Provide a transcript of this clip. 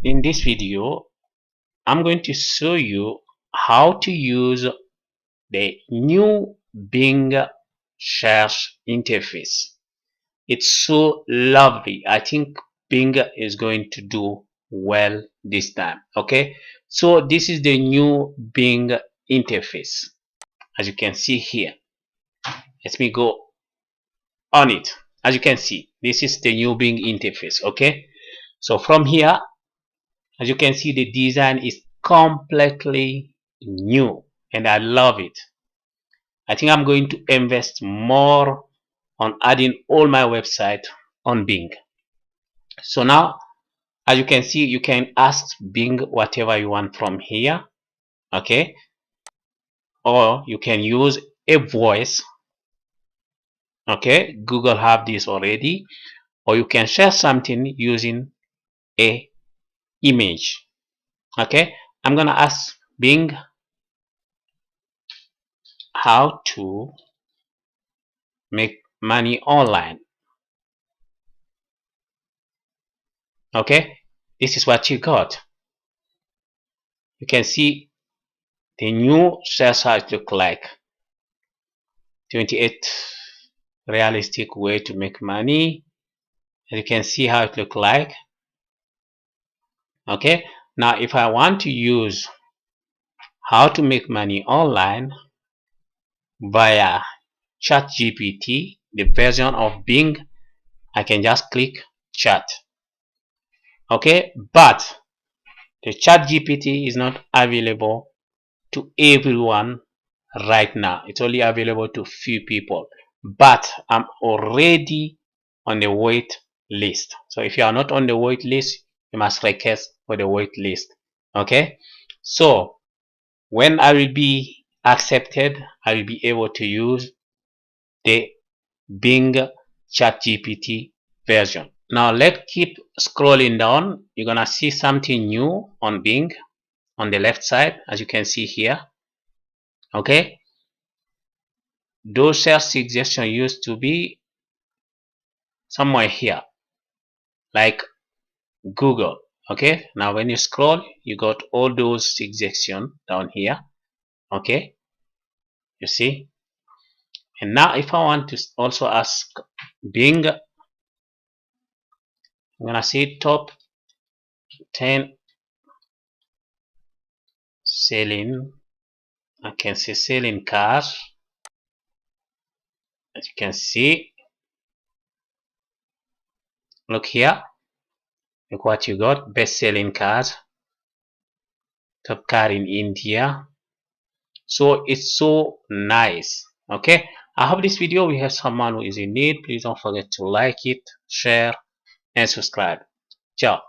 In this video, I'm going to show you how to use the new Bing search interface. It's so lovely. I think Bing is going to do well this time. Okay, so this is the new Bing interface, as you can see here. Let me go on it. As you can see, this is the new Bing interface. Okay, so from here, as you can see, the design is completely new and I love it. I think I'm going to invest more on adding all my website on Bing. So now, as you can see, you can ask Bing whatever you want from here. Okay, or you can use a voice. Okay, Google have this already, or you can share something using a image. Okay, I'm gonna ask Bing how to make money online. Okay, this is what you got. You can see the new share site look like 28 realistic way to make money. And you can see how it look like. Okay, now if I want to use how to make money online via ChatGPT, the version of Bing, I can just click chat. Okay, but the ChatGPT is not available to everyone right now. It's only available to few people, but I'm already on the wait list. So if you are not on the wait list, you must request for the wait list. Okay, so when I will be accepted, I will be able to use the Bing ChatGPT version. Now let's keep scrolling down. You're gonna see something new on Bing on the left side, as you can see here. Okay, those search suggestions used to be somewhere here, like Google. Okay, now when you scroll, you got all those suggestions down here. Okay, you see. And now if I want to also ask Bing, I'm gonna say top 10 selling. I can say selling cars. As you can see, look here. Look what you got. Best selling cars. Top car in India. So it's so nice. Okay, I hope this video will help someone who is in need. Please don't forget to like it, share, and subscribe. Ciao.